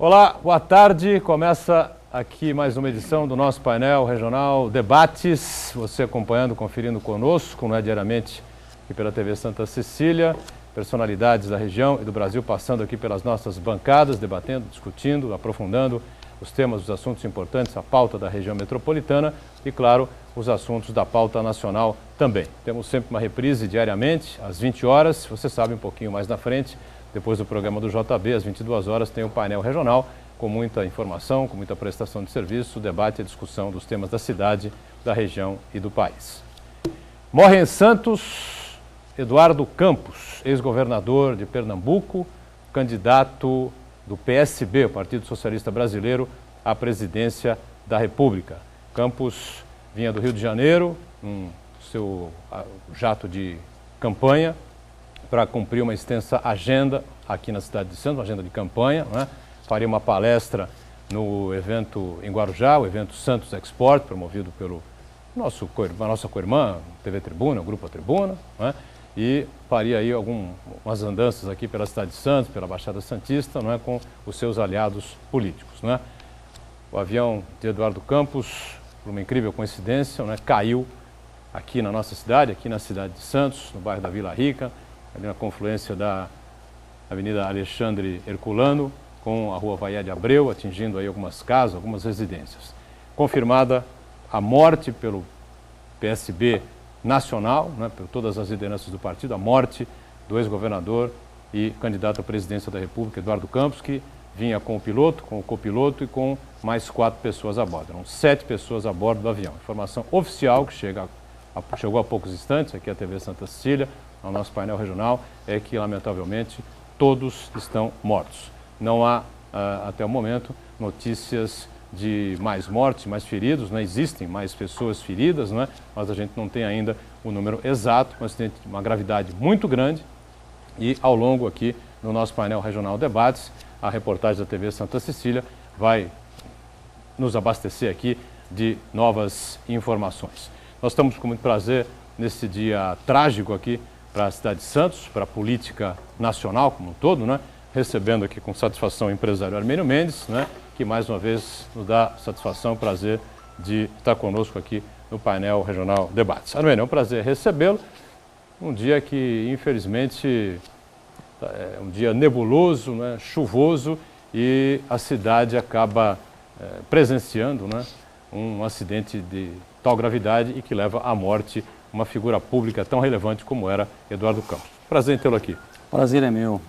Olá, boa tarde. Começa aqui mais uma edição do nosso painel regional Debates. Você acompanhando, conferindo conosco, não é diariamente, aqui pela TV Santa Cecília. Personalidades da região e do Brasil passando aqui pelas nossas bancadas, debatendo, discutindo, aprofundando os temas, os assuntos importantes, a pauta da região metropolitana e, claro, os assuntos da pauta nacional também. Temos sempre uma reprise diariamente, às 20 horas. Você sabe, um pouquinho mais na frente, depois do programa do JB, às 22 horas, tem o painel regional com muita informação, com muita prestação de serviço, debate e discussão dos temas da cidade, da região e do país. Morre em Santos Eduardo Campos, ex-governador de Pernambuco, candidato do PSB, o Partido Socialista Brasileiro, à presidência da República. Campos vinha do Rio de Janeiro, no seu jato de campanha, para cumprir uma extensa agenda aqui na cidade de Santos, uma agenda de campanha, né? Faria uma palestra no evento em Guarujá, o evento Santos Export, promovido pelo nossa co-irmã, TV Tribuna, o Grupo A Tribuna, né? E faria aí algumas andanças aqui pela cidade de Santos, pela Baixada Santista, não é, com os seus aliados políticos, não é? O avião de Eduardo Campos, por uma incrível coincidência, não é, caiu aqui na nossa cidade, aqui na cidade de Santos, no bairro da Vila Rica, ali na confluência da Avenida Alexandre Herculano com a Rua Vaié de Abreu, atingindo aí algumas casas, algumas residências. Confirmada a morte pelo PSB nacional, né, por todas as lideranças do partido, a morte do ex-governador e candidato à presidência da República, Eduardo Campos, que vinha com o piloto, com o copiloto e com mais 4 pessoas a bordo. Eram 7 pessoas a bordo do avião. Informação oficial que chegou há poucos instantes aqui à TV Santa Cecília, ao nosso painel regional, é que, lamentavelmente, todos estão mortos. Não há, até o momento, notícias de mais mortes, mais feridos, não existem mais pessoas feridas, não é? Mas a gente não tem ainda o número exato, mas tem uma gravidade muito grande e ao longo aqui no nosso painel regional Debates, a reportagem da TV Santa Cecília vai nos abastecer aqui de novas informações. Nós estamos com muito prazer nesse dia trágico aqui para a cidade de Santos, para a política nacional como um todo, né? Recebendo aqui com satisfação o empresário Armênio Mendes, né? Que mais uma vez nos dá satisfação, prazer de estar conosco aqui no painel regional Debates. Armênio, é um prazer recebê-lo, um dia que infelizmente é um dia nebuloso, né? Chuvoso, e a cidade acaba presenciando, né? Um acidente de tal gravidade e que leva à morte uma figura pública tão relevante como era Eduardo Campos. Prazer em tê-lo aqui. Prazer é meu.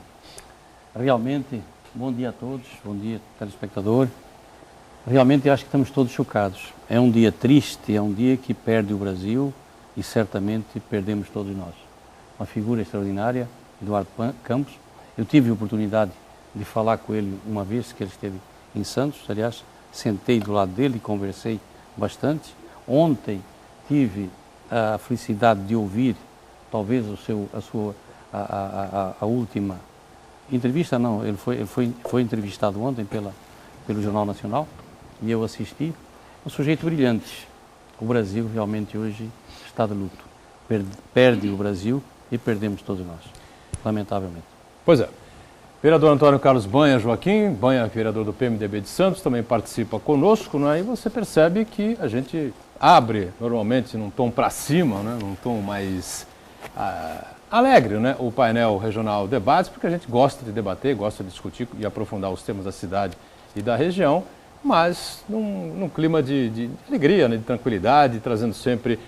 Realmente, bom dia a todos, bom dia telespectador. Realmente acho que estamos todos chocados. É um dia triste, é um dia que perde o Brasil e certamente perdemos todos nós. Uma figura extraordinária, Eduardo Campos. Eu tive a oportunidade de falar com ele uma vez que ele esteve em Santos, aliás, sentei do lado dele e conversei bastante. Ontem tive a felicidade de ouvir, talvez a última entrevista, não, ele foi entrevistado ontem pelo Jornal Nacional e eu assisti. Um sujeito brilhante. O Brasil realmente hoje está de luto. Perde o Brasil e perdemos todos nós, lamentavelmente. Pois é. Vereador Antônio Carlos Banha Joaquim, Banha, vereador do PMDB de Santos, também participa conosco, né? E você percebe que a gente abre normalmente num tom para cima, né? Num tom mais alegre, né? O painel regional Debates, porque a gente gosta de debater, gosta de discutir e aprofundar os temas da cidade e da região, mas num clima de alegria, né? De tranquilidade, trazendo sempre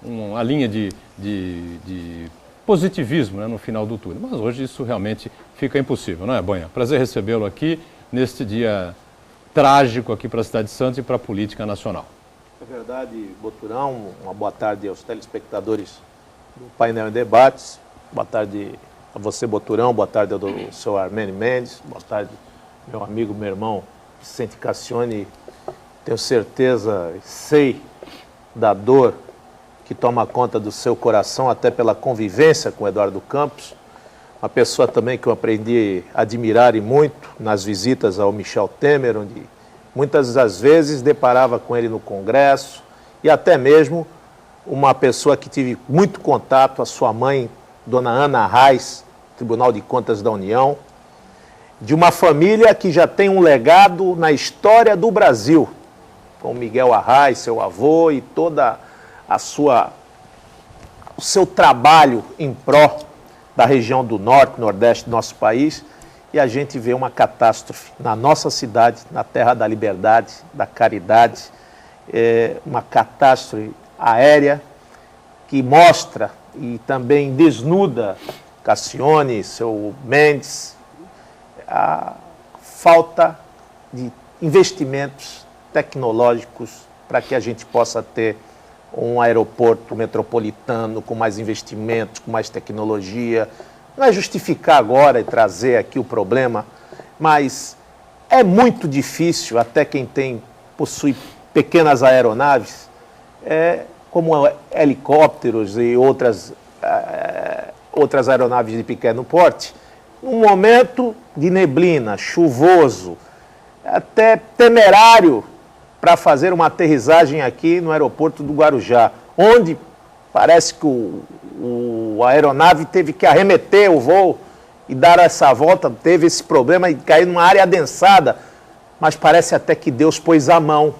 uma linha de positivismo, né? No final do túnel. Mas hoje isso realmente fica impossível, não é, Banha? Prazer recebê-lo aqui neste dia trágico aqui para a cidade de Santos e para a política nacional. É verdade, Boturão. Uma boa tarde aos telespectadores do painel em Debates. Boa tarde a você, Boturão. Boa tarde ao seu Armênio Mendes. Boa tarde, meu amigo, meu irmão Vicente Cassione. Tenho certeza, sei da dor que toma conta do seu coração, até pela convivência com Eduardo Campos. Uma pessoa também que eu aprendi a admirar e muito nas visitas ao Michel Temer, onde muitas das vezes deparava com ele no Congresso, e até mesmo uma pessoa que tive muito contato, a sua mãe, dona Ana Arraes, Tribunal de Contas da União. de uma família que já tem um legado na história do Brasil, com Miguel Arraes, seu avô, e toda o seu trabalho em pró da região do norte, nordeste do nosso país, e a gente vê uma catástrofe na nossa cidade, na terra da liberdade, da caridade, uma catástrofe aérea que mostra e também desnuda Cassione, seu Mendes, a falta de investimentos tecnológicos para que a gente possa ter um aeroporto metropolitano com mais investimentos, com mais tecnologia. Não é justificar agora e trazer aqui o problema, mas é muito difícil, até quem possui pequenas aeronaves, como helicópteros e outras aeronaves de pequeno porte, num momento de neblina, chuvoso, até temerário, para fazer uma aterrissagem aqui no aeroporto do Guarujá, onde parece que a aeronave teve que arremeter o voo e dar essa volta, teve esse problema e cair numa área adensada, mas parece até que Deus pôs a mão,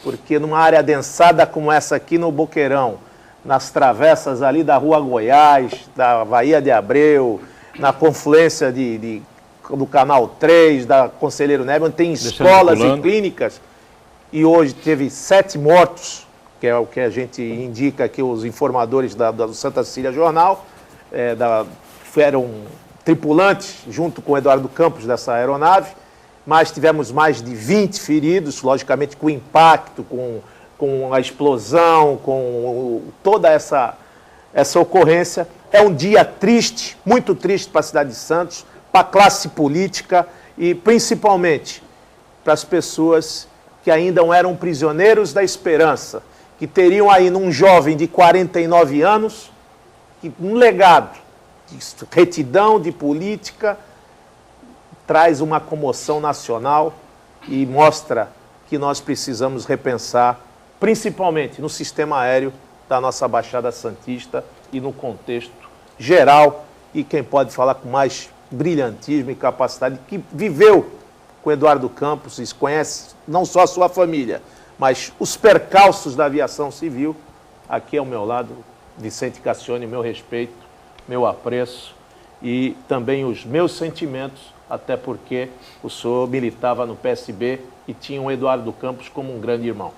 porque numa área adensada como essa aqui no Boqueirão, nas travessas ali da Rua Goiás, da Bahia de Abreu, na confluência do Canal 3, da Conselheiro Neves, onde tem escolas e clínicas, e hoje teve 7 mortos, que é o que a gente indica aqui, os informadores do Santa Cecília Jornal, eram tripulantes, junto com o Eduardo Campos, dessa aeronave, mas tivemos mais de 20 feridos, logicamente com impacto, com a explosão, com toda essa ocorrência. É um dia triste, muito triste para a cidade de Santos, para a classe política e principalmente para as pessoas que ainda eram prisioneiros da esperança, que teriam aí num jovem de 49 anos, um legado de retidão, de política, traz uma comoção nacional e mostra que nós precisamos repensar, principalmente no sistema aéreo da nossa Baixada Santista e no contexto geral, e quem pode falar com mais brilhantismo e capacidade, que viveu com Eduardo Campos e conhece não só a sua família, mas os percalços da aviação civil. Aqui ao meu lado, Vicente Cassione, meu respeito, meu apreço e também os meus sentimentos, até porque o senhor militava no PSB e tinha o Eduardo Campos como um grande irmão.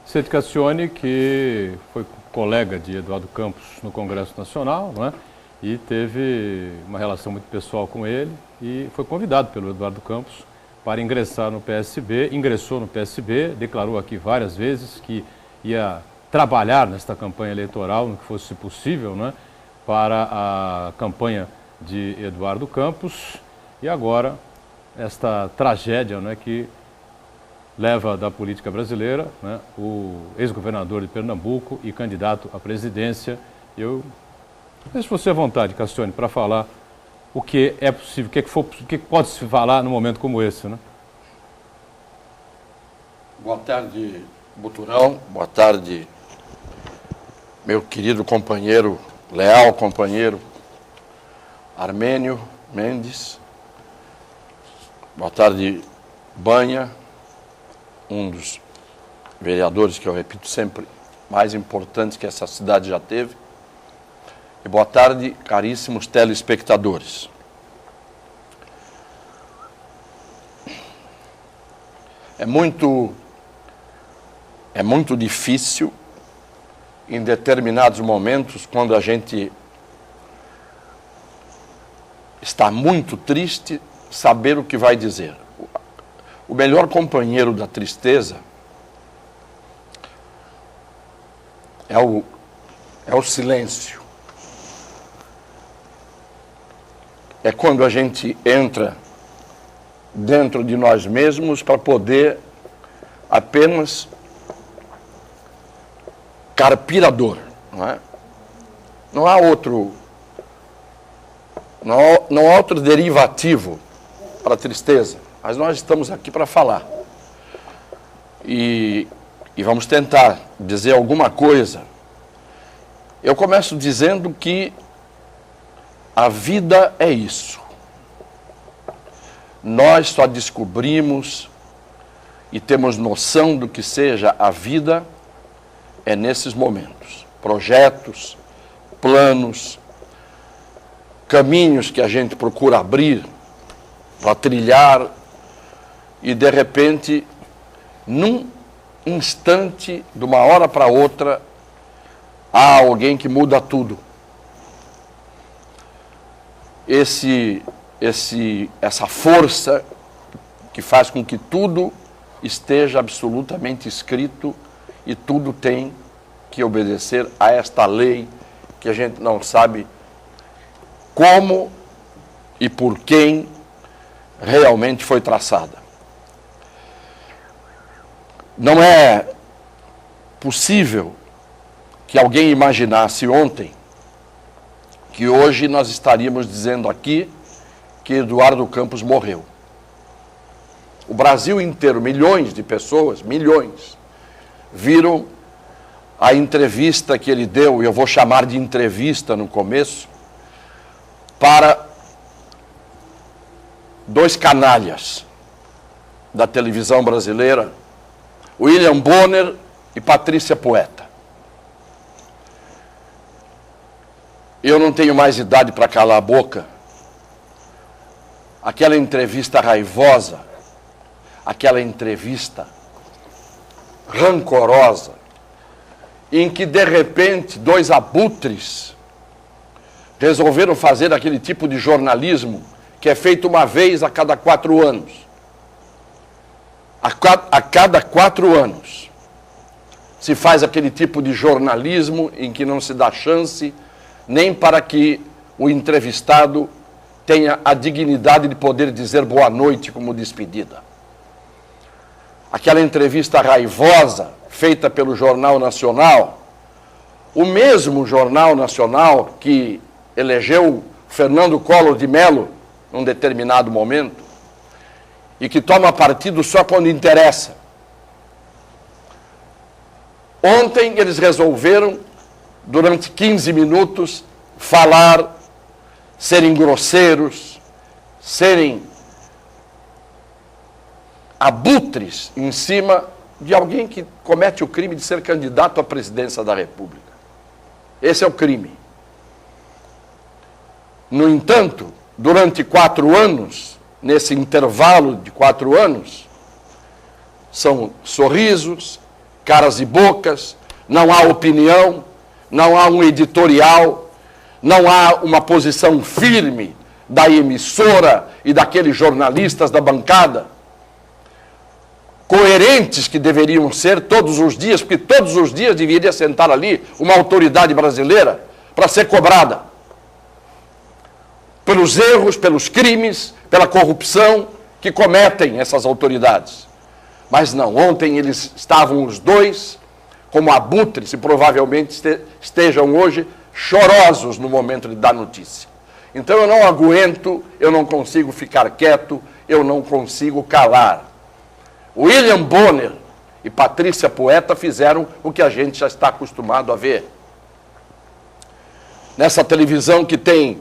Vicente Cassione, que foi colega de Eduardo Campos no Congresso Nacional, não é? E teve uma relação muito pessoal com ele e foi convidado pelo Eduardo Campos para ingressar no PSB, ingressou no PSB, declarou aqui várias vezes que ia trabalhar nesta campanha eleitoral, no que fosse possível, né, para a campanha de Eduardo Campos, e agora esta tragédia, né, que leva da política brasileira, né, o ex-governador de Pernambuco e candidato à presidência. Eu deixo você à vontade, Cassione, para falar o que é possível, o que pode se falar num momento como esse, né? Boa tarde, Boturão. Boa tarde, meu querido companheiro, leal companheiro, Armênio Mendes. Boa tarde, Banha, um dos vereadores que eu repito sempre, mais importantes que essa cidade já teve. E boa tarde, caríssimos telespectadores. É muito difícil, em determinados momentos, quando a gente está muito triste, saber o que vai dizer. O melhor companheiro da tristeza é o silêncio. É quando a gente entra dentro de nós mesmos para poder apenas carpir a dor, não é? Não há outro derivativo para a tristeza, mas nós estamos aqui para falar. E vamos tentar dizer alguma coisa. Eu começo dizendo que a vida é isso. nós só descobrimos e temos noção do que seja a vida é nesses momentos. Projetos, planos, caminhos que a gente procura abrir para trilhar e, de repente, num instante, de uma hora para outra, há alguém que muda tudo. Essa força que faz com que tudo esteja absolutamente escrito e tudo tem que obedecer a esta lei que a gente não sabe como e por quem realmente foi traçada. Não é possível que alguém imaginasse ontem que hoje nós estaríamos dizendo aqui que Eduardo Campos morreu. O Brasil inteiro, milhões de pessoas, milhões, viram a entrevista que ele deu, e eu vou chamar de entrevista no começo, para dois canalhas da televisão brasileira, William Bonner e Patrícia Poeta. Eu não tenho mais idade para calar a boca. Aquela entrevista raivosa, aquela entrevista rancorosa, em que, de repente, dois abutres resolveram fazer aquele tipo de jornalismo que é feito uma vez a cada 4 anos. A cada 4 anos se faz aquele tipo de jornalismo em que não se dá chance nem para que o entrevistado tenha a dignidade de poder dizer boa noite como despedida. Aquela entrevista raivosa feita pelo Jornal Nacional, o mesmo Jornal Nacional que elegeu Fernando Collor de Mello num determinado momento e que toma partido só quando interessa. Ontem eles resolveram, durante 15 minutos, falar, serem grosseiros, serem abutres em cima de alguém que comete o crime de ser candidato à presidência da República. Esse é o crime. No entanto, durante 4 anos, nesse intervalo de 4 anos, são sorrisos, caras e bocas, não há opinião, não há um editorial, não há uma posição firme da emissora e daqueles jornalistas da bancada, coerentes que deveriam ser todos os dias, porque todos os dias deveria sentar ali uma autoridade brasileira para ser cobrada pelos erros, pelos crimes, pela corrupção que cometem essas autoridades. Mas não, ontem eles estavam os dois como abutres e provavelmente estejam hoje chorosos no momento de dar notícia. Então eu não aguento, eu não consigo ficar quieto, eu não consigo calar. William Bonner e Patrícia Poeta fizeram o que a gente já está acostumado a ver. Nessa televisão que tem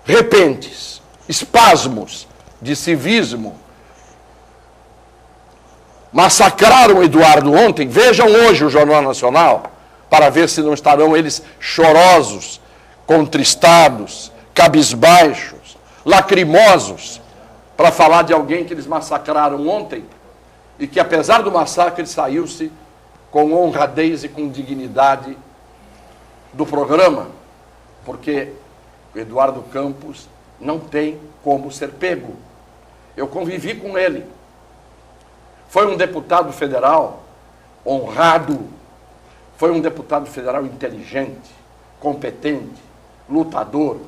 repentes, espasmos de civismo, massacraram Eduardo ontem. Vejam hoje o Jornal Nacional para ver se não estarão eles chorosos, contristados, cabisbaixos, lacrimosos, para falar de alguém que eles massacraram ontem e que, apesar do massacre, saiu-se com honradez e com dignidade do programa, porque o Eduardo Campos não tem como ser pego. Eu convivi com ele. Foi um deputado federal honrado, foi um deputado federal inteligente, competente, lutador.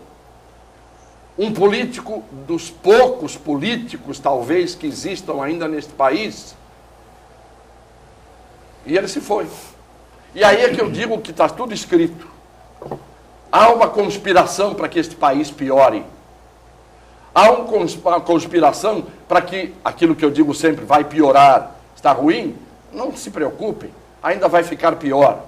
Um político dos poucos políticos, talvez, que existam ainda neste país. E ele se foi. E aí é que eu digo que está tudo escrito. Há uma conspiração para que este país piore. Há uma conspiração para que aquilo que eu digo sempre vai piorar. Está ruim? Não se preocupem, ainda vai ficar pior.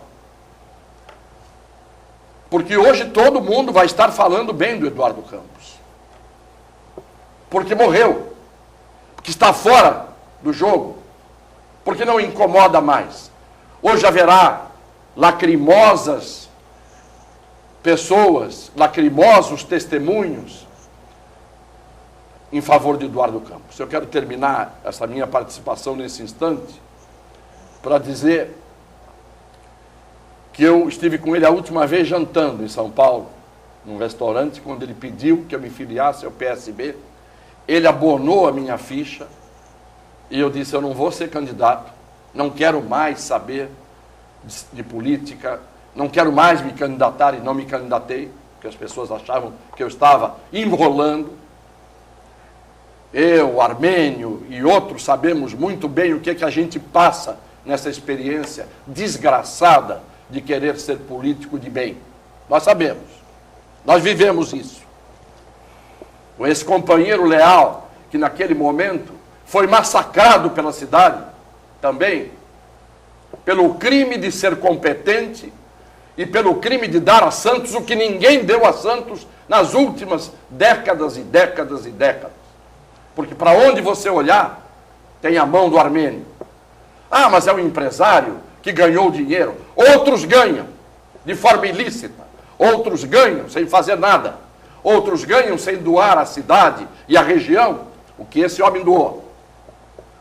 Porque hoje todo mundo vai estar falando bem do Eduardo Campos. Porque morreu. que está fora do jogo, porque não incomoda mais. Hoje haverá lacrimosas pessoas, lacrimosos testemunhos em favor de Eduardo Campos. Eu quero terminar essa minha participação nesse instante para dizer que eu estive com ele a última vez jantando em São Paulo, num restaurante, quando ele pediu que eu me filiasse ao PSB. Ele abonou a minha ficha e eu disse: eu não vou ser candidato, não quero mais saber de política, não quero mais me candidatar, e não me candidatei, porque as pessoas achavam que eu estava enrolando. Eu, Armênio e outros sabemos muito bem o que a gente passa nessa experiência desgraçada de querer ser político de bem. Nós sabemos, nós vivemos isso. Com esse companheiro leal, que naquele momento foi massacrado pela cidade, também, pelo crime de ser competente e pelo crime de dar a Santos o que ninguém deu a Santos nas últimas décadas e décadas e décadas. Porque para onde você olhar, tem a mão do Armênio. Ah, mas é um empresário que ganhou dinheiro. Outros ganham de forma ilícita. Outros ganham sem fazer nada. Outros ganham sem doar a cidade e a região o que esse homem doou.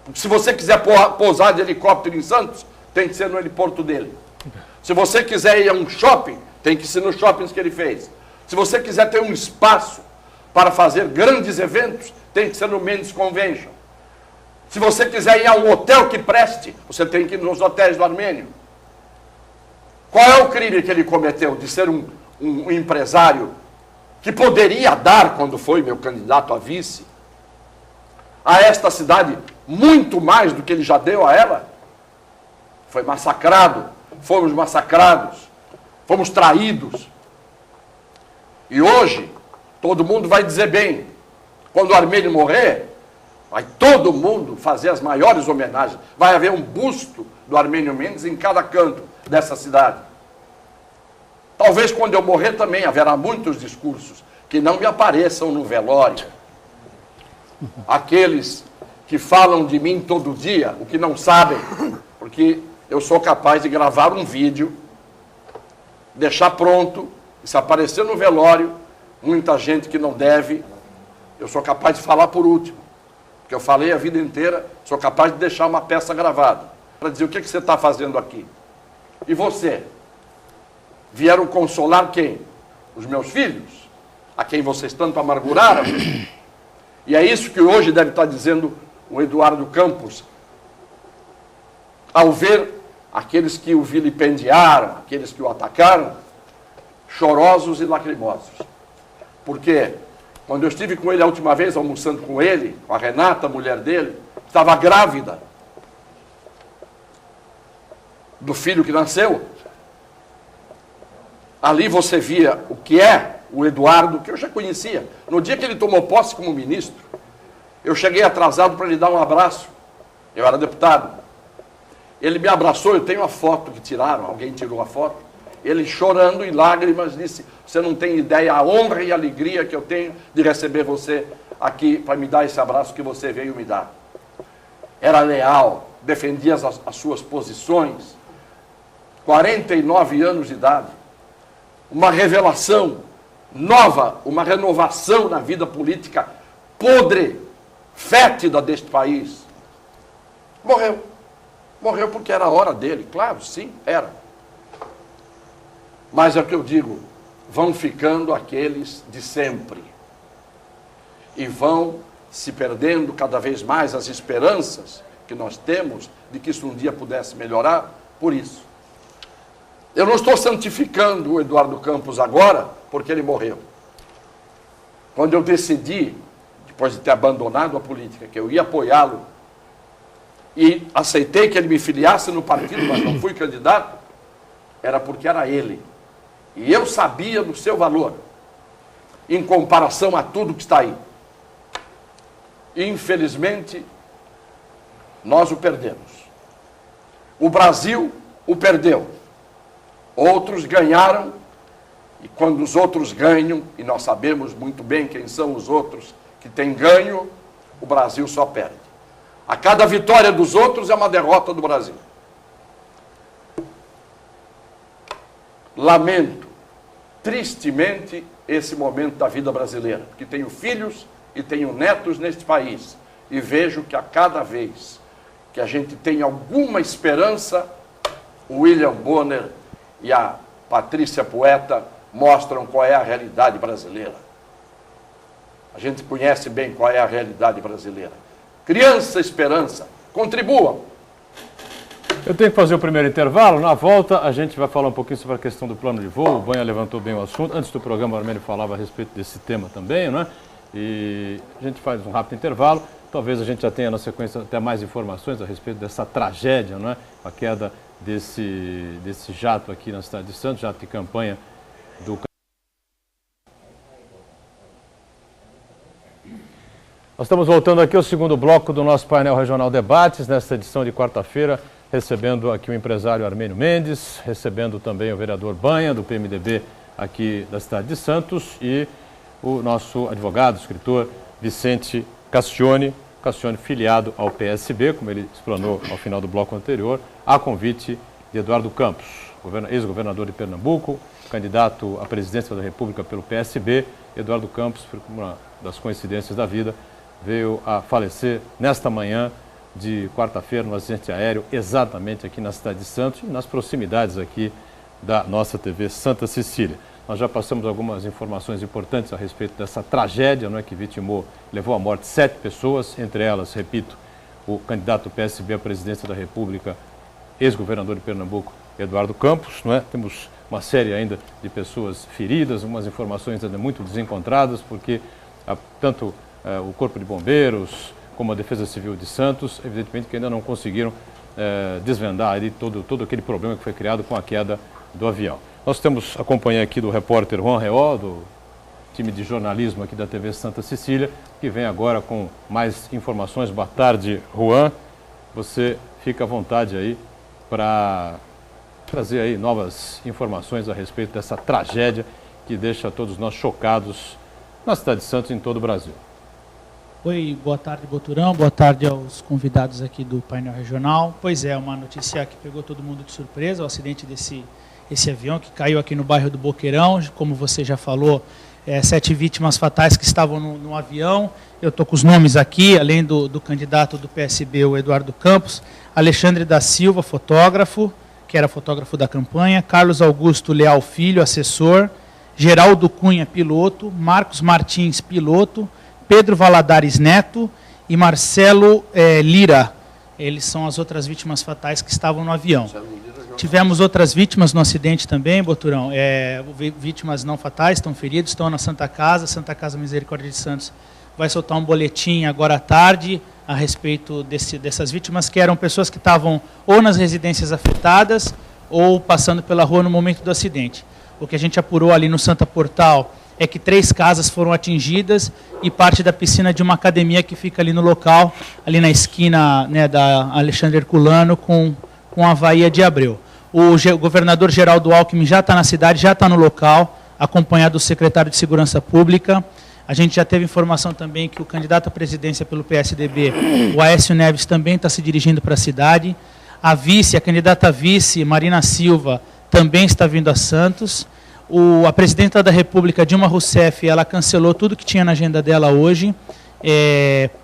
Porque se você quiser pousar de helicóptero em Santos, tem que ser no heliporto dele. Se você quiser ir a um shopping, tem que ser nos shoppings que ele fez. Se você quiser ter um espaço para fazer grandes eventos, tem que ser no Mendes Convention. Se você quiser ir a um hotel que preste, você tem que ir nos hotéis do Armênio. Qual é o crime que ele cometeu de ser um empresário que poderia dar, quando foi meu candidato a vice, a esta cidade muito mais do que ele já deu a ela? Foi massacrado, fomos massacrados, fomos traídos. E hoje, todo mundo vai dizer bem, quando o Armênio morrer, vai todo mundo fazer as maiores homenagens. Vai haver um busto do Armênio Mendes em cada canto dessa cidade. Talvez quando eu morrer também haverá muitos discursos que não me apareçam no velório. Aqueles que falam de mim todo dia, o que não sabem, porque eu sou capaz de gravar um vídeo, deixar pronto, e se aparecer no velório, muita gente que não deve, eu sou capaz de falar por último. Porque eu falei a vida inteira, sou capaz de deixar uma peça gravada, para dizer o que você está fazendo aqui. E você? Vieram consolar quem? Os meus filhos? A quem vocês tanto amarguraram? E é isso que hoje deve estar dizendo o Eduardo Campos, ao ver aqueles que o vilipendiaram, aqueles que o atacaram, chorosos e lacrimosos. Porque quando eu estive com ele a última vez, almoçando com ele, com a Renata, a mulher dele, estava grávida do filho que nasceu. Ali você via o que é o Eduardo, que eu já conhecia. No dia que ele tomou posse como ministro, eu cheguei atrasado para lhe dar um abraço. Eu era deputado. Ele me abraçou, eu tenho a foto que tiraram, alguém tirou a foto. Ele chorando em lágrimas disse: você não tem ideia a honra e a alegria que eu tenho de receber você aqui para me dar esse abraço que você veio me dar. Era leal, defendia as suas posições. 49 anos de idade. Uma revelação nova, uma renovação na vida política podre, fétida deste país. Morreu. Morreu porque era a hora dele, claro, sim, era. Mas é o que eu digo, vão ficando aqueles de sempre. E vão se perdendo cada vez mais as esperanças que nós temos de que isso um dia pudesse melhorar por isso. Eu não estou santificando o Eduardo Campos agora porque ele morreu. Quando eu decidi, depois de ter abandonado a política, que eu ia apoiá-lo, e aceitei que ele me filiasse no partido, mas não fui candidato, era porque era ele. E eu sabia do seu valor, em comparação a tudo que está aí. Infelizmente, nós o perdemos. O Brasil o perdeu. Outros ganharam, e quando os outros ganham, e nós sabemos muito bem quem são os outros que têm ganho, o Brasil só perde. A cada vitória dos outros é uma derrota do Brasil. Lamento, tristemente, esse momento da vida brasileira, porque tenho filhos e tenho netos neste país, e vejo que a cada vez que a gente tem alguma esperança, o William Bonner e a Patrícia Poeta mostram qual é a realidade brasileira. A gente conhece bem qual é a realidade brasileira. Criança esperança, contribuam. Eu tenho que fazer o primeiro intervalo. Na volta, a gente vai falar um pouquinho sobre a questão do plano de voo. O Banha levantou bem o assunto. Antes do programa, o Armênio falava a respeito desse tema também, não é? E a gente faz um rápido intervalo. Talvez a gente já tenha na sequência até mais informações a respeito dessa tragédia, não é? A queda desse jato aqui na cidade de Santos, jato de campanha do... Nós estamos voltando aqui ao segundo bloco do nosso painel regional debates, nesta edição de quarta-feira, recebendo aqui o empresário Armênio Mendes, recebendo também o vereador Banha, do PMDB aqui da cidade de Santos, e o nosso advogado, escritor Vicente Castione, filiado ao PSB, como ele explanou ao final do bloco anterior, a convite de Eduardo Campos, ex-governador de Pernambuco, candidato à presidência da República pelo PSB. Eduardo Campos, por uma das coincidências da vida, veio a falecer nesta manhã de quarta-feira no acidente aéreo, exatamente aqui na cidade de Santos e nas proximidades aqui da nossa TV Santa Cecília. Nós já passamos algumas informações importantes a respeito dessa tragédia, não é, que levou à morte 7 pessoas, entre elas, repito, o candidato do PSB à presidência da República, ex-governador de Pernambuco, Eduardo Campos, não é? Temos uma série ainda de pessoas feridas, umas informações ainda muito desencontradas, porque tanto o Corpo de Bombeiros como a Defesa Civil de Santos, evidentemente que ainda não conseguiram desvendar ali todo aquele problema que foi criado com a queda do avião. Nós temos a companhia aqui do repórter Juan Reó, do time de jornalismo aqui da TV Santa Cecília, que vem agora com mais informações. Boa tarde, Juan. Você fica à vontade aí para trazer aí novas informações a respeito dessa tragédia que deixa todos nós chocados na cidade de Santos e em todo o Brasil. Oi, boa tarde, Boturão, boa tarde aos convidados aqui do painel regional. Pois é, uma notícia que pegou todo mundo de surpresa, o acidente desse avião que caiu aqui no bairro do Boqueirão, como você já falou, 7 vítimas fatais que estavam no avião. Eu estou com os nomes aqui, além do candidato do PSB, o Eduardo Campos, Alexandre da Silva, fotógrafo, que era fotógrafo da campanha, Carlos Augusto Leal Filho, assessor, Geraldo Cunha, piloto, Marcos Martins, piloto, Pedro Valadares Neto e Marcelo Lira. Eles são as outras vítimas fatais que estavam no avião. Tivemos outras vítimas no acidente também, Boturão. Vítimas não fatais, estão feridos, estão na Santa Casa Misericórdia de Santos vai soltar um boletim agora à tarde a respeito dessas vítimas, que eram pessoas que estavam ou nas residências afetadas ou passando pela rua no momento do acidente. O que a gente apurou ali no Santa Portal é que 3 casas foram atingidas e parte da piscina de uma academia que fica ali no local, ali na esquina, né, da Alexandre Herculano com a Avaía de Abreu. O governador Geraldo Alckmin já está na cidade, já está no local, acompanhado do secretário de Segurança Pública. A gente já teve informação também que o candidato à presidência pelo PSDB, o Aécio Neves, também está se dirigindo para a cidade. A candidata vice, Marina Silva, também está vindo a Santos. A presidenta da República, Dilma Rousseff, ela cancelou tudo que tinha na agenda dela hoje,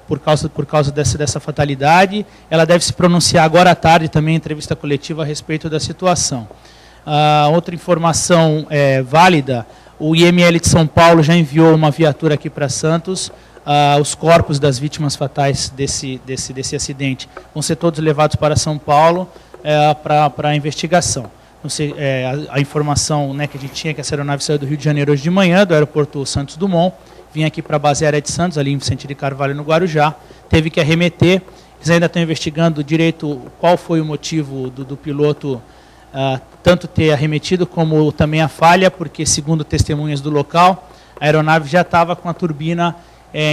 por causa dessa fatalidade. Ela deve se pronunciar agora à tarde também em entrevista coletiva a respeito da situação. Outra informação válida, o IML de São Paulo já enviou uma viatura aqui para Santos. Os corpos das vítimas fatais desse acidente vão ser todos levados para São Paulo para a investigação. Não sei, a informação, né, que a gente tinha, que essa aeronave saiu do Rio de Janeiro hoje de manhã, do aeroporto Santos Dumont, vinha aqui para a base aérea de Santos, ali em Vicente de Carvalho, no Guarujá, teve que arremeter. Eles ainda estão investigando direito qual foi o motivo do piloto tanto ter arremetido como também a falha, porque, segundo testemunhas do local, a aeronave já estava com a turbina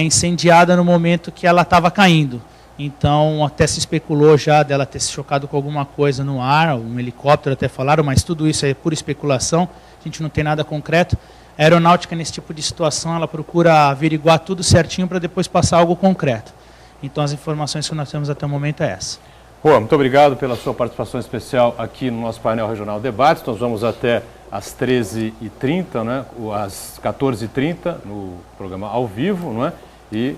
incendiada no momento que ela estava caindo. Então, até se especulou já dela ter se chocado com alguma coisa no ar, um helicóptero até falaram, mas tudo isso é pura especulação, a gente não tem nada concreto. A aeronáutica, nesse tipo de situação, ela procura averiguar tudo certinho para depois passar algo concreto. Então as informações que nós temos até o momento é essa. Juan, muito obrigado pela sua participação especial aqui no nosso painel regional Debates. Nós vamos até às 13h30, né? Às 14h30 no programa ao vivo, não é? E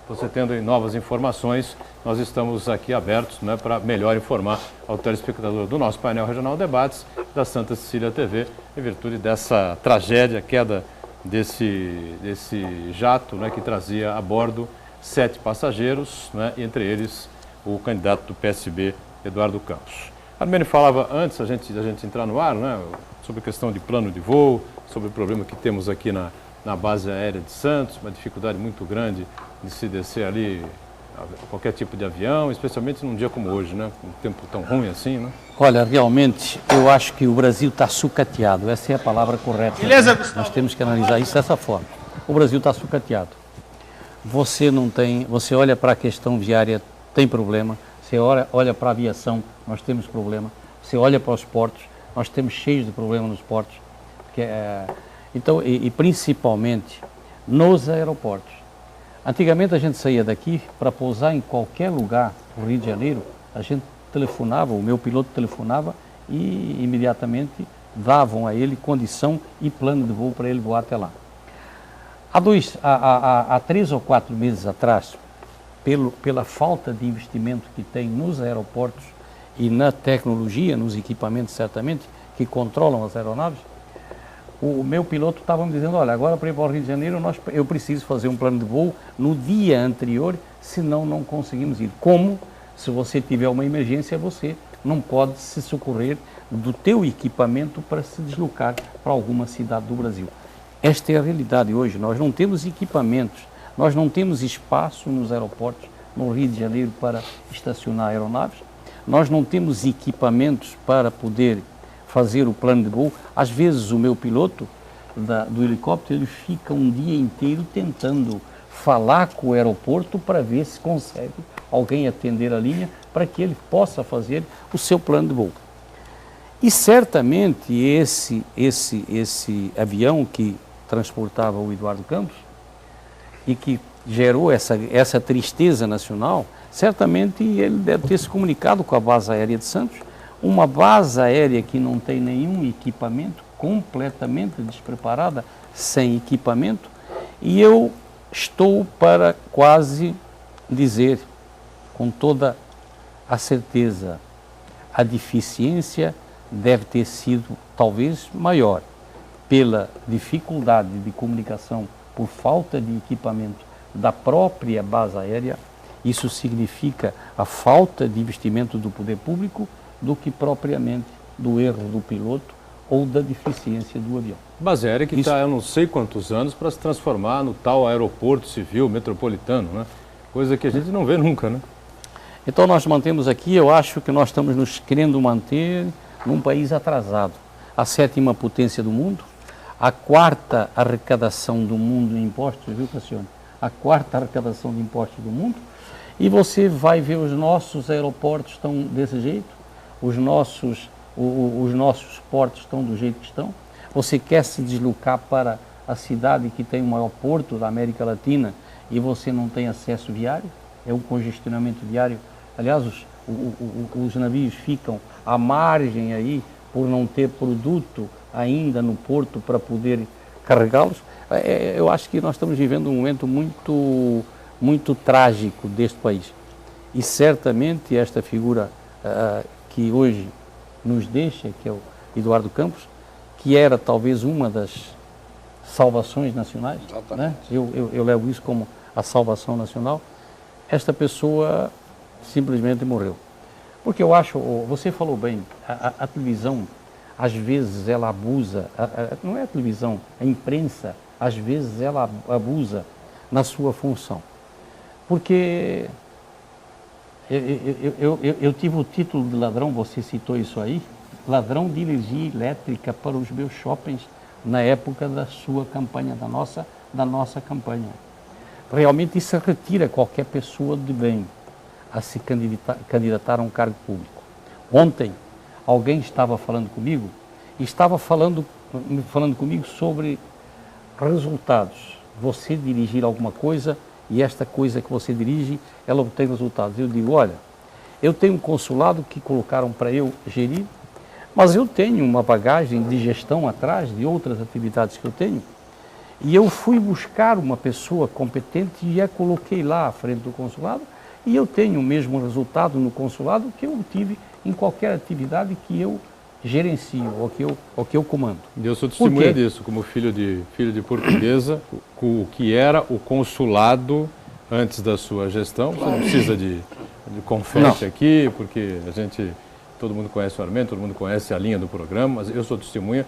você tendo novas informações, nós estamos aqui abertos, né, para melhor informar ao telespectador do nosso painel regional Debates da Santa Cecília TV, em virtude dessa tragédia, queda desse jato, né, que trazia a bordo 7 passageiros, né, entre eles o candidato do PSB, Eduardo Campos. Armênio falava antes, a gente entrar no ar, né, sobre a questão de plano de voo, sobre o problema que temos aqui na base aérea de Santos, uma dificuldade muito grande de se descer ali qualquer tipo de avião, especialmente num dia como hoje, né, com um tempo tão ruim assim, né? Olha, realmente, eu acho que o Brasil está sucateado, essa é a palavra correta. Beleza, Gustavo? Nós temos que analisar isso dessa forma. O Brasil está sucateado. Você olha para a questão viária, tem problema. Você olha para a aviação, nós temos problema. Você olha para os portos, nós temos cheios de problemas nos portos. Então, principalmente nos aeroportos. Antigamente a gente saía daqui para pousar em qualquer lugar no Rio de Janeiro, a gente telefonava, o meu piloto telefonava e imediatamente davam a ele condição e plano de voo para ele voar até lá. Há 3 ou 4 meses atrás, pela falta de investimento que tem nos aeroportos e na tecnologia, nos equipamentos certamente, que controlam as aeronaves, o meu piloto estava me dizendo, olha, agora para ir para o Rio de Janeiro eu preciso fazer um plano de voo no dia anterior, senão não conseguimos ir. Como? Se você tiver uma emergência, você não pode se socorrer do teu equipamento para se deslocar para alguma cidade do Brasil. Esta é a realidade hoje, nós não temos equipamentos, nós não temos espaço nos aeroportos no Rio de Janeiro para estacionar aeronaves, nós não temos equipamentos para poder fazer o plano de voo. Às vezes o meu piloto do helicóptero ele fica um dia inteiro tentando falar com o aeroporto para ver se consegue alguém atender a linha para que ele possa fazer o seu plano de voo. E certamente esse avião que transportava o Eduardo Campos e que gerou essa tristeza nacional, certamente ele deve ter se comunicado com a base aérea de Santos, uma base aérea que não tem nenhum equipamento, completamente despreparada, sem equipamento, e eu estou para quase dizer, com toda a certeza, a deficiência deve ter sido talvez maior pela dificuldade de comunicação, por falta de equipamento da própria base aérea. Isso significa a falta de investimento do poder público, do que propriamente do erro do piloto ou da deficiência do avião. Base aérea que está há não sei quantos anos para se transformar no tal aeroporto civil metropolitano, né? Coisa que a gente não vê nunca, né? Então nós mantemos aqui, eu acho que nós estamos nos querendo manter num país atrasado. A 7ª potência do mundo, a 4ª arrecadação do mundo em impostos, viu, Cassiano? A 4ª arrecadação de impostos do mundo, e você vai ver os nossos aeroportos estão desse jeito, os nossos portos estão do jeito que estão. Você quer se deslocar para a cidade que tem o maior porto da América Latina e você não tem acesso viário, é um congestionamento viário. Aliás, os navios ficam à margem aí por não ter produto ainda no porto para poder carregá-los. Eu acho que nós estamos vivendo um momento muito trágico deste país. E certamente esta figura que hoje nos deixa, que é o Eduardo Campos, que era talvez uma das salvações nacionais, né? Eu levo isso como a salvação nacional. Esta pessoa simplesmente morreu. Porque eu acho, você falou bem, a televisão, às vezes ela abusa, não é a televisão, a imprensa, às vezes ela abusa na sua função. Porque eu tive o título de ladrão, você citou isso aí, ladrão de energia elétrica para os meus shoppings na época da sua campanha, da nossa campanha. Realmente isso retira qualquer pessoa de bem a se candidatar a um cargo público. Ontem, alguém estava falando comigo, e estava falando comigo sobre resultados. Você dirigir alguma coisa e esta coisa que você dirige, ela obtém resultados. Eu digo, olha, eu tenho um consulado que colocaram para eu gerir, mas eu tenho uma bagagem de gestão atrás de outras atividades que eu tenho, e eu fui buscar uma pessoa competente e a coloquei lá à frente do consulado, e eu tenho o mesmo resultado no consulado que eu obtive em qualquer atividade que eu gerencio, ou que eu comando. E eu sou testemunha disso, como filho de portuguesa, o que era o consulado antes da sua gestão. Você não precisa de confete aqui, porque todo mundo conhece o Armênio, todo mundo conhece a linha do programa, mas eu sou testemunha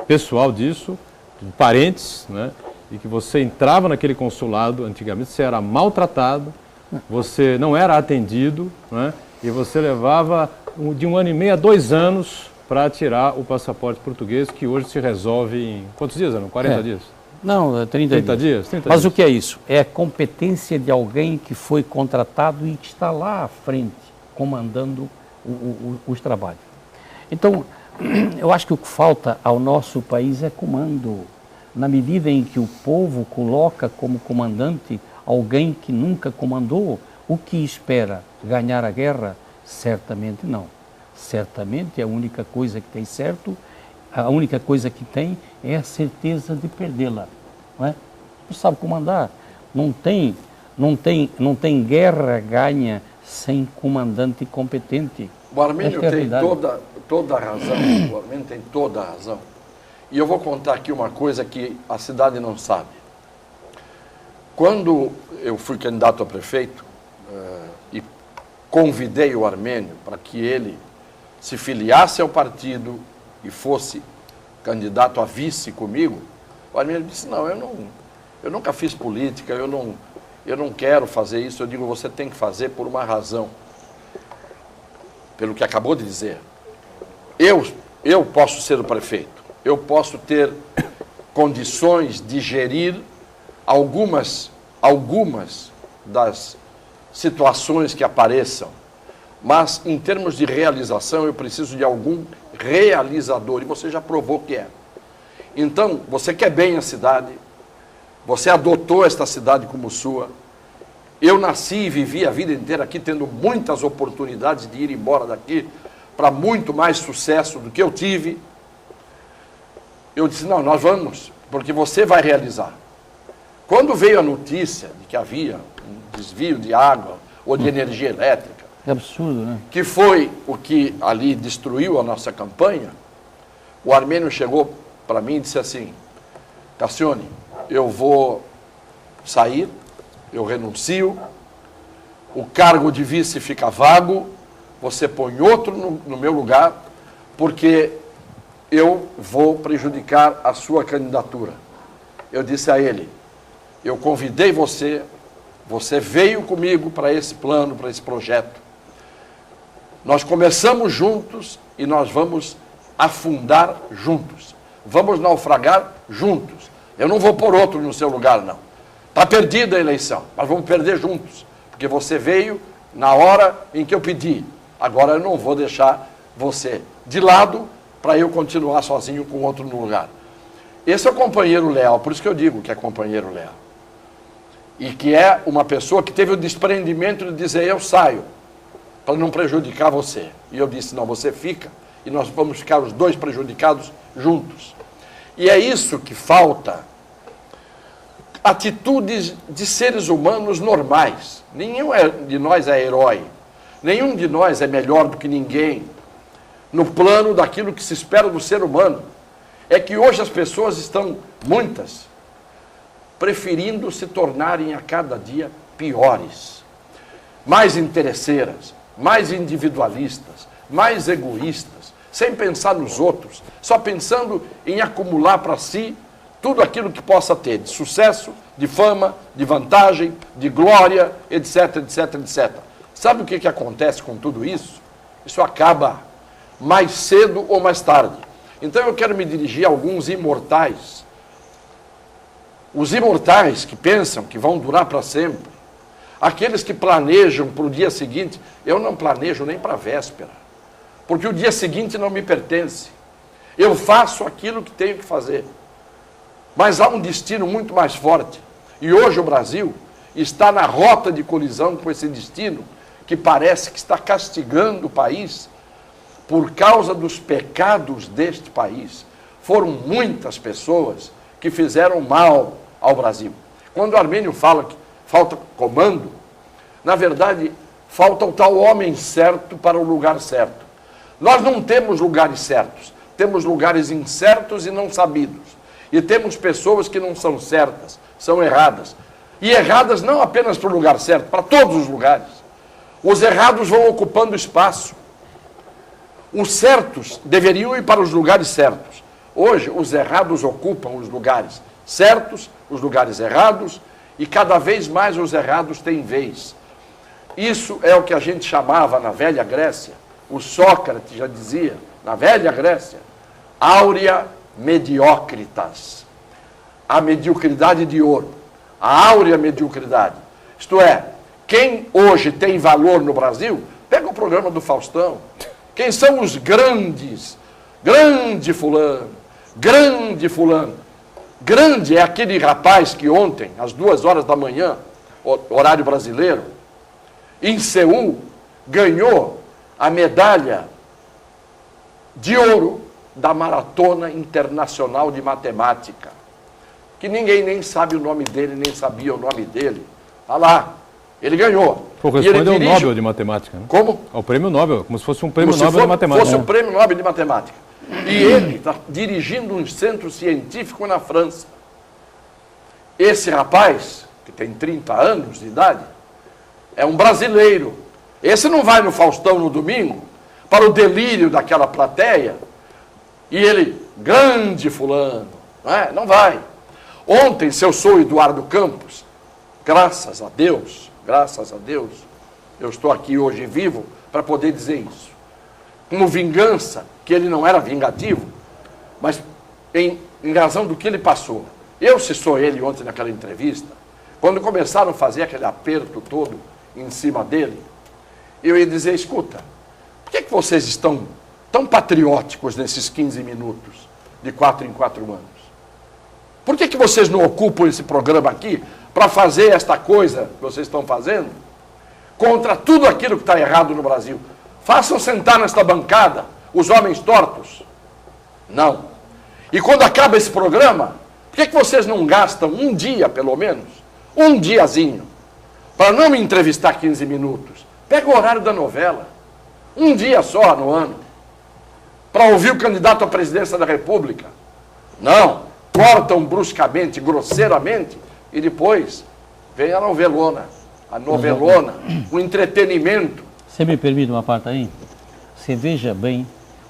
pessoal disso, de parentes, né? E que você entrava naquele consulado, antigamente você era maltratado, você não era atendido, né? E você levava de 1 ano e meio a 2 anos para tirar o passaporte português, que hoje se resolve em quantos dias, Ana? 40 dias? Não, 30 dias. 30 Mas dias. O que é isso? É a competência de alguém que foi contratado e que está lá à frente, comandando os trabalhos. Então, eu acho que o que falta ao nosso país é comando. Na medida em que o povo coloca como comandante alguém que nunca comandou, o que espera? Ganhar a guerra? Certamente não. Certamente a única coisa que tem certo, a única coisa que tem é a certeza de perdê-la. Não sabe comandar. Não tem guerra ganha sem comandante competente. O Armênio tem toda a razão. O Armênio tem toda a razão. E eu vou contar aqui uma coisa que a cidade não sabe. Quando eu fui candidato a prefeito e convidei o Armênio para que ele se filiasse ao partido e fosse candidato a vice comigo, o Armênio disse, não, eu nunca fiz política, eu não quero fazer isso. Eu digo, você tem que fazer por uma razão. Pelo que acabou de dizer. Eu posso ser o prefeito, eu posso ter condições de gerir algumas das situações que apareçam, mas em termos de realização eu preciso de algum realizador, e você já provou que é. Então, você quer bem a cidade, você adotou esta cidade como sua. Eu nasci e vivi a vida inteira aqui, tendo muitas oportunidades de ir embora daqui para muito mais sucesso do que eu tive. Eu disse, não, nós vamos, porque você vai realizar. Quando veio a notícia de que havia um desvio de água ou de energia elétrica, é absurdo, né? Que foi o que ali destruiu a nossa campanha, o Armênio chegou para mim e disse assim, Cassione, eu vou sair, eu renuncio, o cargo de vice fica vago, você põe outro no meu lugar, porque eu vou prejudicar a sua candidatura. Eu disse a ele, eu convidei você, você veio comigo para esse plano, para esse projeto. Nós começamos juntos e nós vamos afundar juntos. Vamos naufragar juntos. Eu não vou pôr outro no seu lugar, não. Está perdida a eleição, mas vamos perder juntos. Porque você veio na hora em que eu pedi. Agora eu não vou deixar você de lado para eu continuar sozinho com outro no lugar. Esse é o companheiro leal, por isso que eu digo que é companheiro leal. E que é uma pessoa que teve o desprendimento de dizer, eu saio, para não prejudicar você. E eu disse, não, você fica, e nós vamos ficar os dois prejudicados juntos. E é isso que falta, atitudes de seres humanos normais. Nenhum de nós é herói, nenhum de nós é melhor do que ninguém, no plano daquilo que se espera do ser humano. É que hoje as pessoas estão, muitas, preferindo se tornarem a cada dia piores, mais interesseiras, mais individualistas, mais egoístas, sem pensar nos outros, só pensando em acumular para si tudo aquilo que possa ter, de sucesso, de fama, de vantagem, de glória, etc, etc, etc. Sabe o que acontece com tudo isso? Isso acaba mais cedo ou mais tarde. Então eu quero me dirigir a alguns imortais. Os imortais que pensam que vão durar para sempre. Aqueles que planejam para o dia seguinte. Eu não planejo nem para a véspera. Porque o dia seguinte não me pertence. Eu faço aquilo que tenho que fazer. Mas há um destino muito mais forte. E hoje o Brasil está na rota de colisão com esse destino que parece que está castigando o país por causa dos pecados deste país. Foram muitas pessoas que fizeram mal ao Brasil. Quando o Armênio fala que falta comando, na verdade, falta o tal homem certo para o lugar certo. Nós não temos lugares certos, temos lugares incertos e não sabidos. E temos pessoas que não são certas, são erradas. E erradas não apenas para o lugar certo, para todos os lugares. Os errados vão ocupando espaço. Os certos deveriam ir para os lugares certos. Hoje, os errados ocupam os lugares certos, os lugares errados, e cada vez mais os errados têm vez. Isso é o que a gente chamava na velha Grécia, o Sócrates já dizia, na velha Grécia, áurea mediocritas, a mediocridade de ouro, a áurea mediocridade. Isto é, quem hoje tem valor no Brasil, pega o programa do Faustão. Quem são os grandes? Grande fulano, grande fulano. Grande é aquele rapaz que ontem, às 2h da manhã, horário brasileiro, em Seul, ganhou a medalha de ouro da Maratona Internacional de Matemática, que ninguém nem sabe o nome dele, nem sabia o nome dele. Olha lá, ele ganhou. Corresponde ao Nobel de Matemática, né? Como? Ao Prêmio Nobel, como se fosse um Prêmio Nobel de Matemática. Fosse um Prêmio Nobel de Matemática. E ele está dirigindo um centro científico na França. Esse rapaz, que tem 30 anos de idade, é um brasileiro. Esse não vai no Faustão no domingo, para o delírio daquela plateia, e ele, grande fulano, não vai. Ontem, se eu sou Eduardo Campos, graças a Deus, eu estou aqui hoje vivo para poder dizer isso. Como vingança, que ele não era vingativo, mas em razão do que ele passou. Eu, se sou ele ontem naquela entrevista, quando começaram a fazer aquele aperto todo em cima dele, eu ia dizer, escuta, por que vocês estão tão patrióticos nesses 15 minutos, de 4 em 4 anos? Por que vocês não ocupam esse programa aqui para fazer esta coisa que vocês estão fazendo contra tudo aquilo que está errado no Brasil? Façam sentar nesta bancada os homens tortos. Não. E quando acaba esse programa, por que vocês não gastam um dia, pelo menos, um diazinho, para não me entrevistar 15 minutos? Pega o horário da novela, um dia só no ano, para ouvir o candidato à presidência da República. Não. Cortam bruscamente, grosseiramente, e depois vem a novelona, o entretenimento. Você me permite uma parte aí? Você veja bem,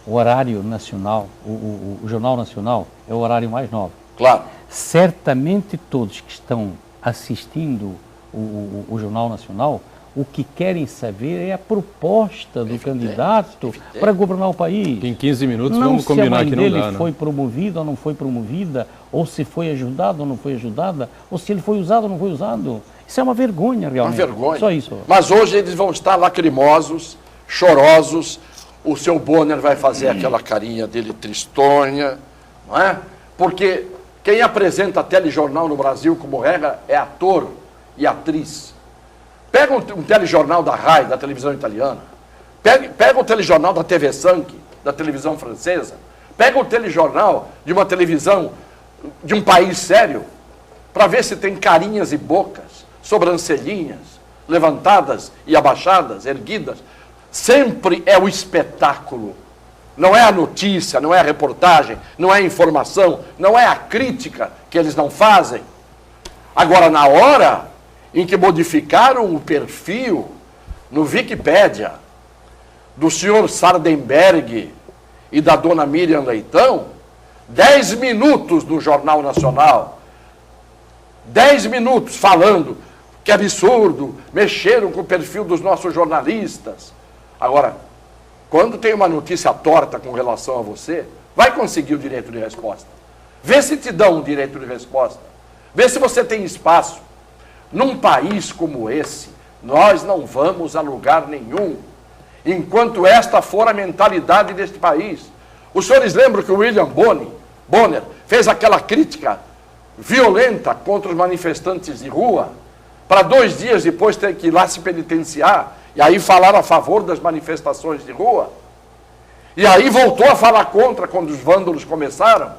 o horário nacional, o Jornal Nacional é o horário mais nobre. Claro. Certamente todos que estão assistindo o Jornal Nacional, o que querem saber é a proposta do candidato para governar o país. Em 15 minutos não vamos combinar que não dá, se a mãe dele foi promovida ou não foi promovida, ou se foi ajudada ou não foi ajudada, ou se ele foi usado ou não foi usado. Isso é uma vergonha, realmente. Uma vergonha. Só isso. Mas hoje eles vão estar lacrimosos, chorosos. O seu Bonner vai fazer aquela carinha dele tristonha, não é? Porque quem apresenta telejornal no Brasil, como regra, é ator e atriz. Pega um telejornal da RAI, da televisão italiana. Pega o telejornal da TV Sank, da televisão francesa. Pega o telejornal de uma televisão de um país sério, para ver se tem carinhas e bocas, sobrancelhinhas, levantadas e abaixadas, erguidas. Sempre é o espetáculo. Não é a notícia, não é a reportagem, não é a informação, não é a crítica que eles não fazem. Agora, na hora em que modificaram o perfil no Wikipédia do senhor Sardenberg e da dona Miriam Leitão, 10 minutos no Jornal Nacional, 10 minutos falando que absurdo, mexeram com o perfil dos nossos jornalistas. Agora, quando tem uma notícia torta com relação a você, vai conseguir o direito de resposta. Vê se te dão o direito de resposta. Vê se você tem espaço. Num país como esse, nós não vamos a lugar nenhum, enquanto esta for a mentalidade deste país. Os senhores lembram que o William Bonner fez aquela crítica violenta contra os manifestantes de rua, para 2 dias depois ter que ir lá se penitenciar, e aí falar a favor das manifestações de rua, e aí voltou a falar contra quando os vândalos começaram.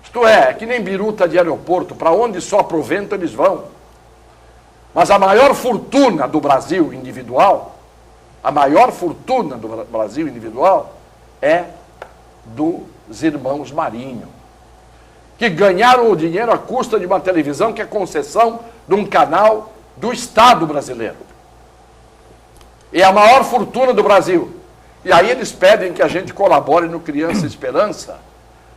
Isto é que nem biruta de aeroporto, para onde sopra o vento eles vão. Mas a maior fortuna do Brasil individual, a maior fortuna do Brasil individual é dos irmãos Marinho, que ganharam o dinheiro à custa de uma televisão que é concessão de um canal do Estado brasileiro. É a maior fortuna do Brasil. E aí eles pedem que a gente colabore no Criança Esperança.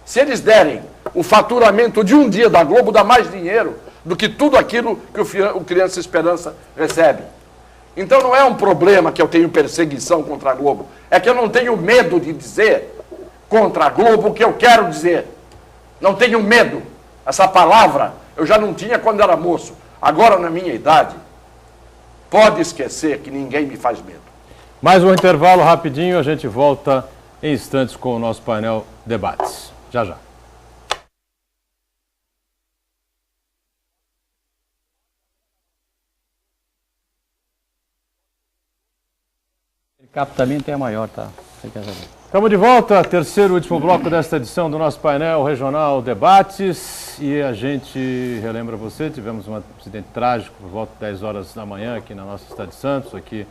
Se eles derem o faturamento de um dia da Globo, dá mais dinheiro do que tudo aquilo que o Criança Esperança recebe. Então não é um problema que eu tenho perseguição contra a Globo, é que eu não tenho medo de dizer contra a Globo o que eu quero dizer. Não tenho medo. Essa palavra eu já não tinha quando era moço. Agora, na minha idade, pode esquecer que ninguém me faz medo. Mais um intervalo rapidinho, a gente volta em instantes com o nosso painel Debates. Já, já. Captamento é a maior, tá? Estamos de volta, terceiro e último bloco desta edição do nosso painel regional Debates. E a gente relembra você, tivemos um acidente trágico por volta de 10 horas da manhã aqui na nossa cidade de Santos, aqui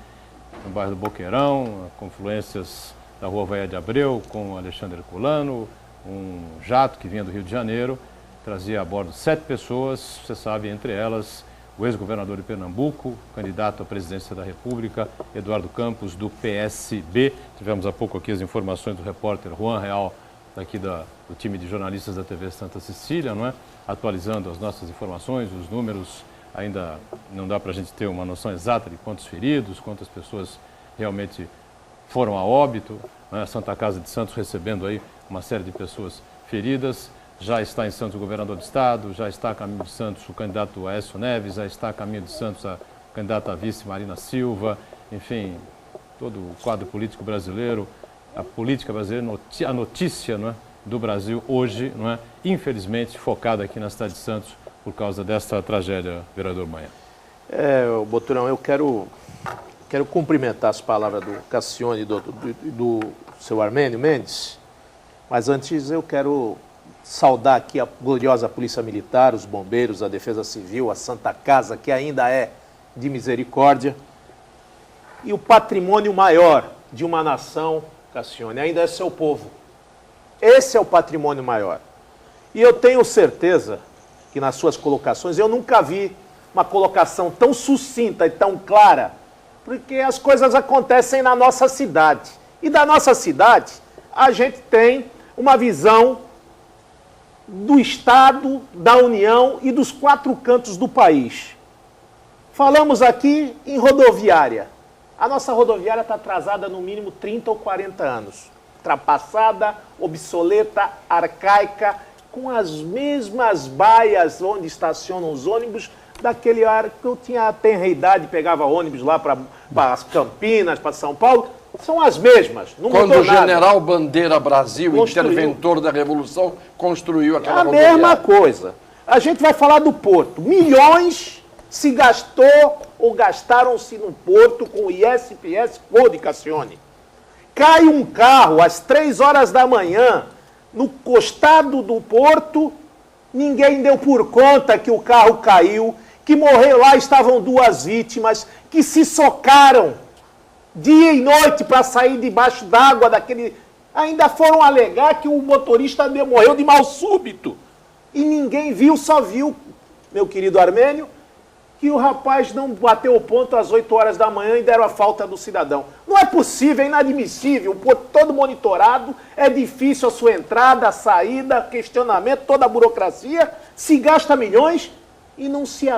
no bairro do Boqueirão, confluências da Rua Vaia de Abreu com Alexandre Herculano, um jato que vinha do Rio de Janeiro, trazia a bordo 7 pessoas, você sabe, entre elas o ex-governador de Pernambuco, candidato à presidência da República, Eduardo Campos, do PSB. Tivemos há pouco aqui as informações do repórter Juan Real, daqui do time de jornalistas da TV Santa Cecília, não é? Atualizando as nossas informações, os números. Ainda não dá para a gente ter uma noção exata de quantos feridos, quantas pessoas realmente foram a óbito, né? A Santa Casa de Santos recebendo aí uma série de pessoas feridas. Já está em Santos o governador do estado, já está a caminho de Santos o candidato Aécio Neves, já está a caminho de Santos a candidata a vice Marina Silva, enfim, todo o quadro político brasileiro, a política brasileira, a notícia, não é, do Brasil hoje, não é, infelizmente focada aqui na cidade de Santos por causa desta tragédia, vereador Manha. Boturão, eu quero cumprimentar as palavras do Cassione e do seu Armênio Mendes, mas antes eu quero saudar aqui a gloriosa Polícia Militar, os bombeiros, a Defesa Civil, a Santa Casa, que ainda é de misericórdia. E o patrimônio maior de uma nação, Cassione, ainda é seu povo. Esse é o patrimônio maior. E eu tenho certeza que nas suas colocações, eu nunca vi uma colocação tão sucinta e tão clara, porque as coisas acontecem na nossa cidade. E da nossa cidade, a gente tem uma visão do Estado, da União e dos 4 cantos do país. Falamos aqui em rodoviária. A nossa rodoviária está atrasada no mínimo 30 ou 40 anos. Ultrapassada, obsoleta, arcaica, com as mesmas baias onde estacionam os ônibus, daquele ar que eu tinha a tenra idade, pegava ônibus lá para as Campinas, para São Paulo. São as mesmas. Não Quando mudou o nada. General Bandeira Brasil, Construiu. interventor da Revolução, construiu aquela A rodoviária. mesma coisa. A gente vai falar do Porto. Milhões se gastou ou gastaram-se no Porto com o ISPS Code, Cassione. Cai um carro às 3 horas da manhã no costado do Porto, ninguém deu por conta que o carro caiu, que morreu lá, estavam 2 vítimas, que se socaram dia e noite para sair debaixo d'água daquele... Ainda foram alegar que o motorista morreu de mal súbito. E ninguém viu, só viu, meu querido Armênio, que o rapaz não bateu o ponto às 8 horas da manhã e deram a falta do cidadão. Não é possível, é inadmissível, todo monitorado, é difícil a sua entrada, a saída, questionamento, toda a burocracia, se gasta milhões e não se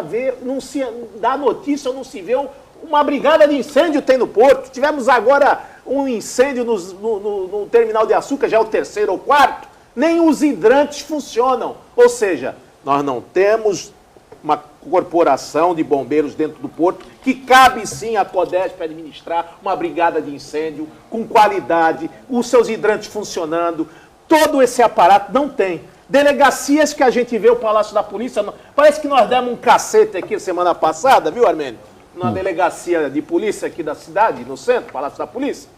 dá notícia, não se vê uma brigada de incêndio tem no Porto. Tivemos agora um incêndio no terminal de açúcar, já é o 3º ou 4º, nem os hidrantes funcionam. Ou seja, nós não temos uma corporação de bombeiros dentro do Porto, que cabe sim à CODESP administrar uma brigada de incêndio com qualidade, os seus hidrantes funcionando, Todo esse aparato não tem. Delegacias que a gente vê o Palácio da Polícia, parece que nós demos um cacete aqui semana passada, viu, Armênio? Na delegacia de polícia aqui da cidade, no centro, Palácio da Polícia.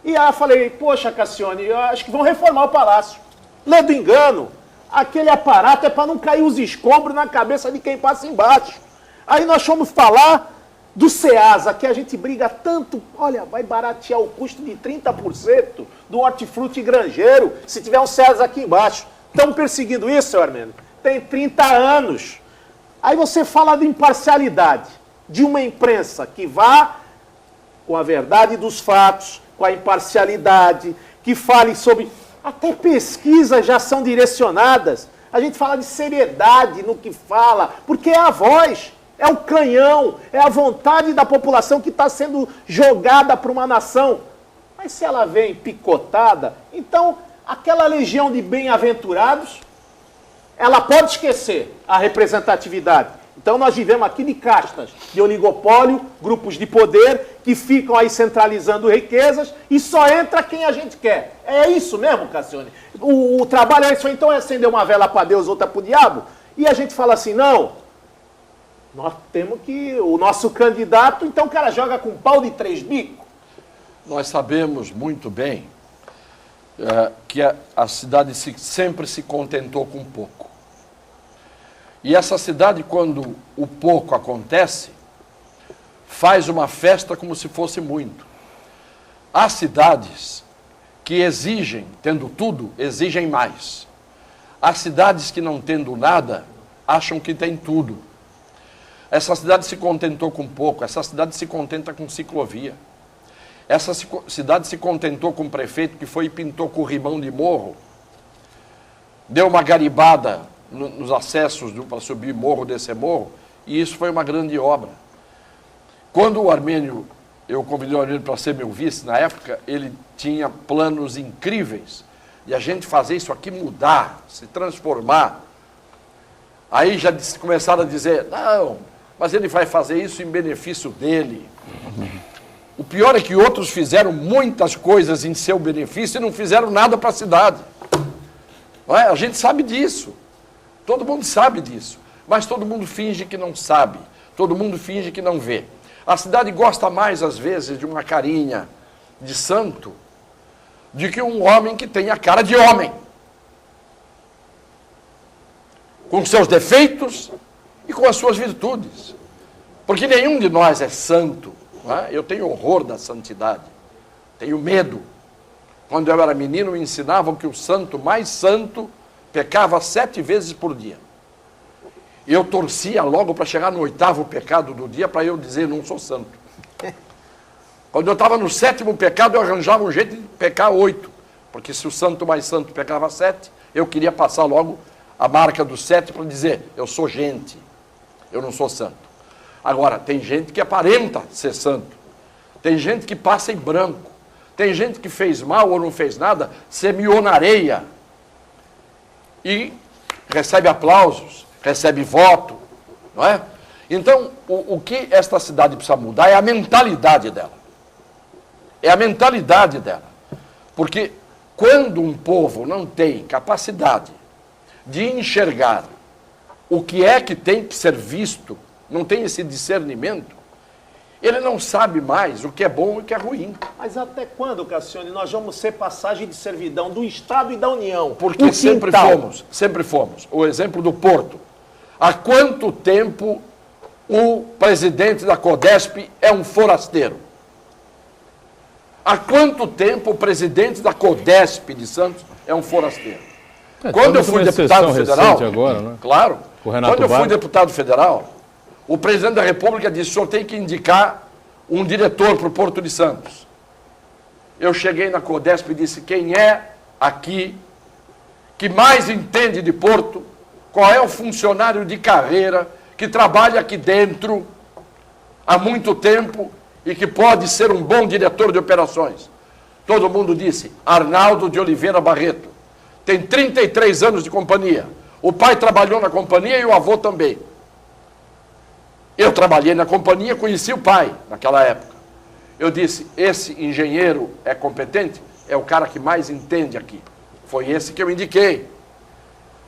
E aí eu falei, poxa, Cassione, eu acho que vão reformar o palácio. Ledo engano, aquele aparato é para não cair os escombros na cabeça de quem passa embaixo. Aí nós fomos falar do SEASA, que a gente briga tanto, olha, vai baratear o custo de 30% do hortifruti granjeiro, se tiver um SEASA aqui embaixo. Estão perseguindo isso, seu Armênio? Tem 30 anos. Aí você fala de imparcialidade, de uma imprensa que vá com a verdade dos fatos, com a imparcialidade, que fale sobre... Até pesquisas já são direcionadas. A gente fala de seriedade no que fala, porque é a voz, é o canhão, é a vontade da população que está sendo jogada para uma nação. Mas se ela vem picotada, então aquela legião de bem-aventurados, ela pode esquecer a representatividade. Então nós vivemos aqui de castas, de oligopólio, grupos de poder que ficam aí centralizando riquezas e só entra quem a gente quer. É isso mesmo, Cassione? O trabalho é isso, então é acender uma vela para Deus, outra para o diabo? E a gente fala assim, não, nós temos que... O nosso candidato, então o cara joga com pau de 3 bicos. Nós sabemos muito bem que a cidade sempre se contentou com pouco. E essa cidade, quando o pouco acontece, faz uma festa como se fosse muito. Há cidades que exigem, tendo tudo, exigem mais. Há cidades que, não tendo nada, acham que tem tudo. Essa cidade se contentou com pouco, essa cidade se contenta com ciclovia. Essa cidade se contentou com um prefeito que foi e pintou corrimão de morro, deu uma garibada nos acessos para subir morro, descer morro, e isso foi uma grande obra. Quando o Armênio, eu convidei o Armênio para ser meu vice na época, ele tinha planos incríveis de a gente fazer isso aqui mudar, se transformar. Aí já começaram a dizer, não, mas ele vai fazer isso em benefício dele. O pior é que outros fizeram muitas coisas em seu benefício e não fizeram nada para a cidade. Não é? A gente sabe disso. Todo mundo sabe disso. Mas todo mundo finge que não sabe. Todo mundo finge que não vê. A cidade gosta mais, às vezes, de uma carinha de santo do que um homem que tem a cara de homem. Com seus defeitos e com as suas virtudes. Porque nenhum de nós é santo. Eu tenho horror da santidade, tenho medo. Quando eu era menino, me ensinavam que o santo mais santo pecava 7 vezes por dia. Eu torcia logo para chegar no 8º pecado do dia, para eu dizer, não sou santo. Quando eu estava no 7º pecado, eu arranjava um jeito de pecar 8. Porque se o santo mais santo pecava 7, eu queria passar logo a marca do 7 para dizer, eu sou gente, eu não sou santo. Agora, tem gente que aparenta ser santo. Tem gente que passa em branco. Tem gente que fez mal ou não fez nada, semeou na areia. E recebe aplausos, recebe voto. Não é? Então, o que esta cidade precisa mudar é a mentalidade dela. É a mentalidade dela. Porque quando um povo não tem capacidade de enxergar o que é que tem que ser visto, não tem esse discernimento, ele não sabe mais o que é bom e o que é ruim. Mas até quando, Cassione, nós vamos ser passagem de servidão do Estado e da União? Porque sempre fomos. O exemplo do Porto. Há quanto tempo o presidente da Codesp é um forasteiro? Há quanto tempo o presidente da Codesp de Santos é um forasteiro? Quando eu fui deputado federal, agora, né? Claro, quando eu fui deputado federal, o presidente da República disse, o senhor tem que indicar um diretor para o Porto de Santos. Eu cheguei na Codesp e disse, quem é aqui que mais entende de Porto? Qual é o funcionário de carreira que trabalha aqui dentro há muito tempo e que pode ser um bom diretor de operações? Todo mundo disse, Arnaldo de Oliveira Barreto. Tem 33 anos de companhia. O pai trabalhou na companhia e o avô também. Eu trabalhei na companhia, conheci o pai naquela época. Eu disse, esse engenheiro é competente? É o cara que mais entende aqui. Foi esse que eu indiquei.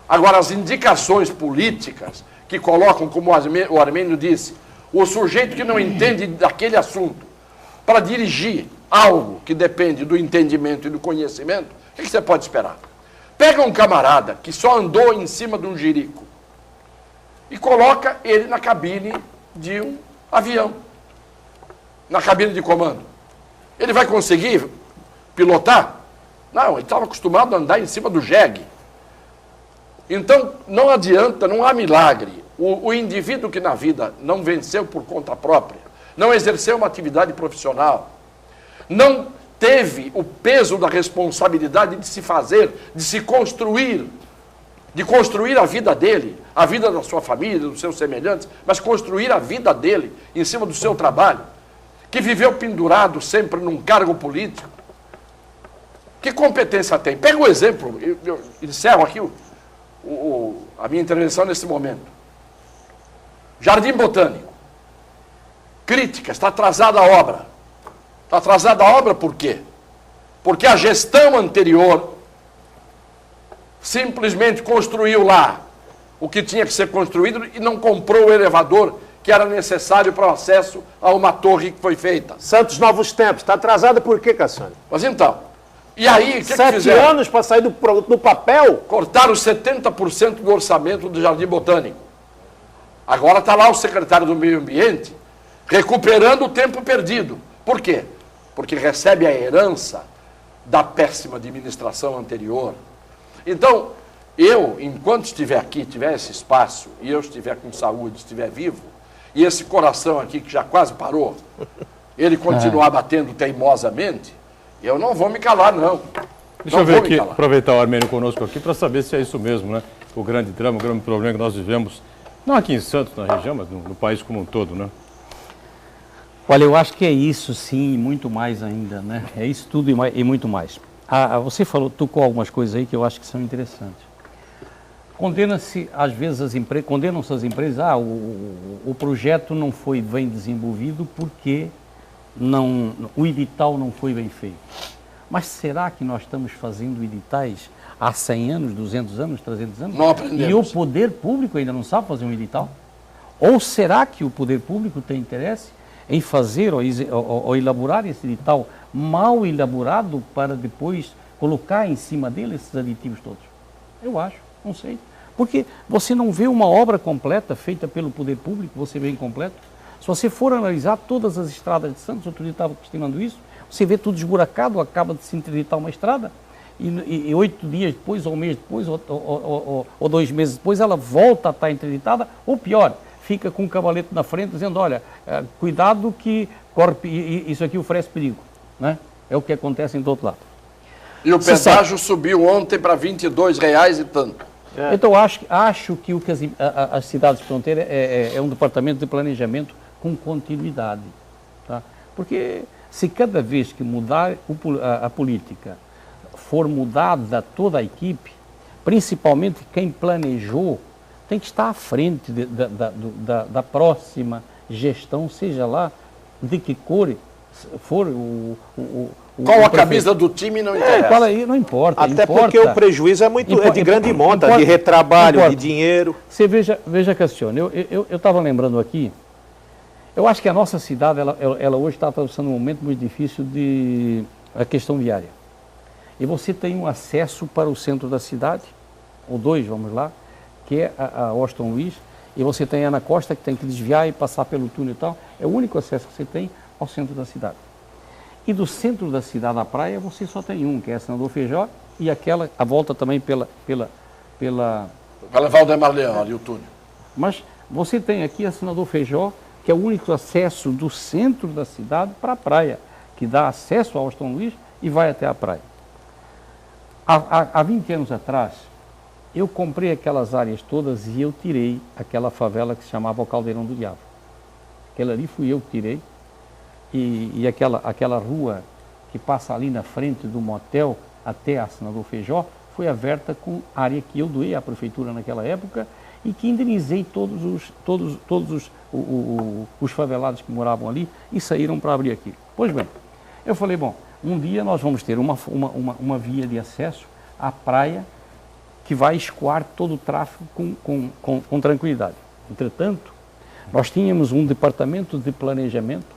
Agora, as indicações políticas que colocam, como o Armênio disse, o sujeito que não entende daquele assunto para dirigir algo que depende do entendimento e do conhecimento, o que você pode esperar? Pega um camarada que só andou em cima de um jirico e coloca ele na cabine de um avião, na cabine de comando. Ele vai conseguir pilotar? Não, ele estava acostumado a andar em cima do jegue. Então, não adianta, não há milagre. O indivíduo que na vida não venceu por conta própria, não exerceu uma atividade profissional, não teve o peso da responsabilidade de se fazer, de se construir, de construir a vida dele, a vida da sua família, dos seus semelhantes, mas construir a vida dele em cima do seu trabalho, que viveu pendurado sempre num cargo político. Que competência tem? Pega o exemplo, eu encerro aqui a minha intervenção nesse momento. Jardim Botânico. Crítica, está atrasada a obra. Está atrasada a obra por quê? Porque a gestão anterior simplesmente construiu lá o que tinha que ser construído e não comprou o elevador que era necessário para o acesso a uma torre que foi feita. Santos Novos Tempos. Está atrasada por quê, Cassiano? Mas então, e aí, o que 7 fizeram? anos para sair do papel? Cortaram 70% do orçamento do Jardim Botânico. Agora está lá o secretário do Meio Ambiente recuperando o tempo perdido. Por quê? Porque recebe a herança da péssima administração anterior. Então, eu, enquanto estiver aqui, tiver esse espaço, e eu estiver com saúde, estiver vivo, e esse coração aqui que já quase parou, ele continuar batendo teimosamente, eu não vou me calar, não. Deixa eu ver aqui, aproveitar o Armênio conosco aqui para saber se é isso mesmo, né? O grande drama, o grande problema que nós vivemos, não aqui em Santos, na região, mas no país como um todo, né? Olha, eu acho que é isso sim, e muito mais ainda, né? É isso tudo e muito mais. Você tocou algumas coisas aí que eu acho que são interessantes. Condena-se, às vezes, condenam-se as empresas, o projeto não foi bem desenvolvido porque o edital não foi bem feito. Mas será que nós estamos fazendo editais há 100 anos, 200 anos, 300 anos? Não aprendemos. E o poder público ainda não sabe fazer um edital? Ou será que o poder público tem interesse em fazer ou elaborar esse edital mal elaborado para depois colocar em cima dele esses aditivos todos? Eu acho, não sei. Porque você não vê uma obra completa feita pelo poder público, você vê incompleto. Se você for analisar todas as estradas de Santos, outro dia estava questionando isso, você vê tudo esburacado, acaba de se interditar uma estrada, e 8 dias depois, ou um mês depois, ou 2 meses depois, ela volta a estar interditada, ou pior, fica com um cavalete na frente dizendo, olha, cuidado que isso aqui oferece perigo. Né? É o que acontece em todo lado. E o pedágio subiu ontem para R$22 e tanto. Então, acho que o que as cidades fronteiras é um departamento de planejamento com continuidade. Tá? Porque se cada vez que mudar a política for mudada toda a equipe, principalmente quem planejou, tem que estar à frente da próxima gestão, seja lá de que cor for qual a camisa do time não interessa. Não importa. Até porque o prejuízo é de grande monta, de retrabalho, de dinheiro. Você veja Cassiano, eu estava lembrando aqui, eu acho que a nossa cidade, ela hoje está atravessando um momento muito difícil a questão viária. E você tem um acesso para o centro da cidade, ou 2, vamos lá, que é a Washington Luiz, e você tem a Ana Costa, que tem que desviar e passar pelo túnel e tal. É o único acesso que você tem ao centro da cidade. E do centro da cidade à praia, você só tem um, que é a Senador Feijó, e a volta também pela Valdemar Leão, ali o túnel. Mas você tem aqui a Senador Feijó, que é o único acesso do centro da cidade para a praia, que dá acesso ao Washington Luiz e vai até a praia. Há 20 anos atrás, eu comprei aquelas áreas todas e eu tirei aquela favela que se chamava o Caldeirão do Diabo. Aquela ali fui eu que tirei. E aquela rua que passa ali na frente do motel até a Senador Feijó foi aberta com área que eu doei à prefeitura naquela época e que indenizei todos os favelados que moravam ali e saíram para abrir aqui. Pois bem, eu falei, bom, um dia nós vamos ter uma via de acesso a praia que vai escoar todo o tráfego com tranquilidade. Entretanto, nós tínhamos um departamento de planejamento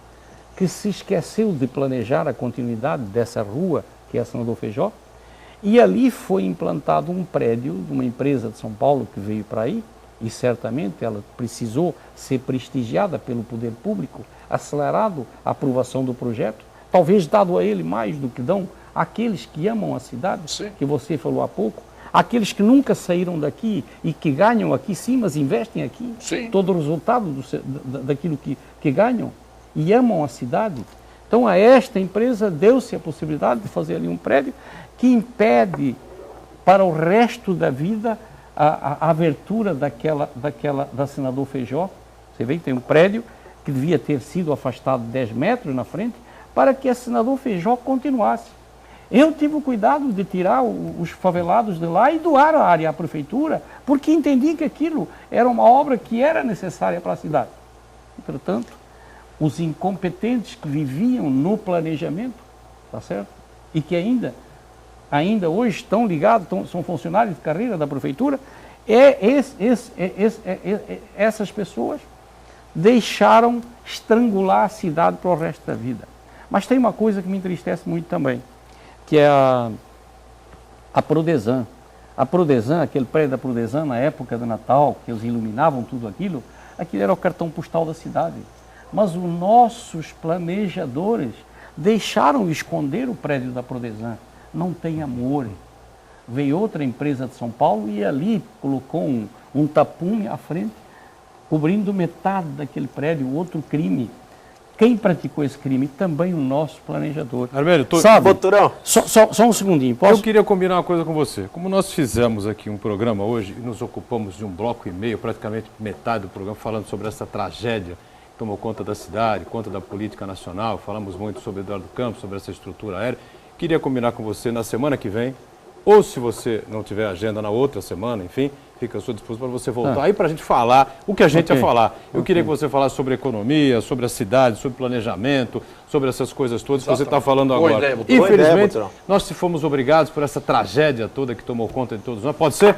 que se esqueceu de planejar a continuidade dessa rua, que é a Senador Feijó, e ali foi implantado um prédio de uma empresa de São Paulo que veio para aí, e certamente ela precisou ser prestigiada pelo poder público, acelerado a aprovação do projeto, talvez dado a ele mais do que dão aqueles que amam a cidade, Sim. que você falou há pouco, aqueles que nunca saíram daqui e que ganham aqui sim, mas investem aqui, Sim. todo o resultado daquilo que ganham e amam a cidade. Então a esta empresa deu-se a possibilidade de fazer ali um prédio que impede para o resto da vida a abertura da Senador Feijó. Você vê que tem um prédio que devia ter sido afastado 10 metros na frente para que a Senador Feijó continuasse. Eu tive o cuidado de tirar os favelados de lá e doar a área à prefeitura, porque entendi que aquilo era uma obra que era necessária para a cidade. Entretanto, os incompetentes que viviam no planejamento, tá certo? E que ainda hoje estão ligados, são funcionários de carreira da prefeitura, essas pessoas deixaram estrangular a cidade para o resto da vida. Mas tem uma coisa que me entristece muito também, que é a Prodesan. A Prodesan, aquele prédio da Prodesan, na época do Natal, que eles iluminavam tudo aquilo era o cartão postal da cidade. Mas os nossos planejadores deixaram esconder o prédio da Prodesan. Não tem amor. Veio outra empresa de São Paulo e ali colocou um tapume à frente, cobrindo metade daquele prédio, outro crime. Quem praticou esse crime? Também o nosso planejador. Armênio, Sabe, Boturão. só um segundinho, posso? Eu queria combinar uma coisa com você. Como nós fizemos aqui um programa hoje e nos ocupamos de um bloco e meio, praticamente metade do programa, falando sobre essa tragédia que tomou conta da cidade, conta da política nacional, falamos muito sobre Eduardo Campos, sobre essa estrutura aérea. Queria combinar com você na semana que vem, ou se você não tiver agenda na outra semana, enfim, fica à sua disposição para você voltar aí para a gente falar o que a gente ia falar. Eu queria que você falasse sobre economia, sobre a cidade, sobre planejamento, sobre essas coisas todas que você está falando Boa agora. ideia, Boturão. Infelizmente, Boa ideia, nós se fomos obrigados por essa tragédia toda que tomou conta de todos nós. Pode ser?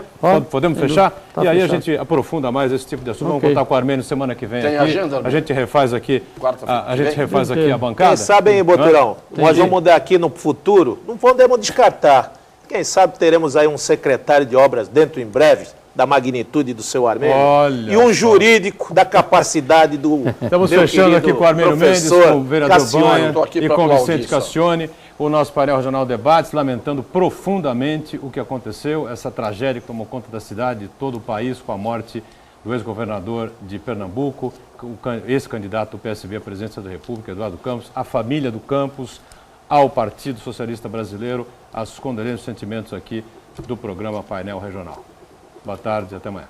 Podemos Sem fechar? dúvida. Tá E aí fechado. a gente aprofunda mais esse tipo de assunto. Vamos Ok. contar com o Armênio semana que vem Tem aqui. agenda, A Armênio? gente refaz aqui, Quarta-feira a gente que vem? refaz aqui a Quem bancada. sabe, hein, Boturão? Nós Entendi. vamos daqui no futuro, não podemos descartar. Quem sabe teremos aí um secretário de obras dentro em breve, da magnitude do seu Armênio. Olha e um só. jurídico da capacidade do Estamos meu fechando querido aqui com o Armênio Mendes, professor com o vereador Cassione. Banha Estou aqui e pra com o aplaudir, Vicente só. Cassione, o nosso painel regional Debates, lamentando profundamente o que aconteceu, essa tragédia que tomou conta da cidade, de todo o país, com a morte do ex-governador de Pernambuco, o ex-candidato do PSB à presidência da República, Eduardo Campos, a família do Campos, ao Partido Socialista Brasileiro, as condolências e sentimentos aqui do programa Painel Regional. Boa tarde e até amanhã.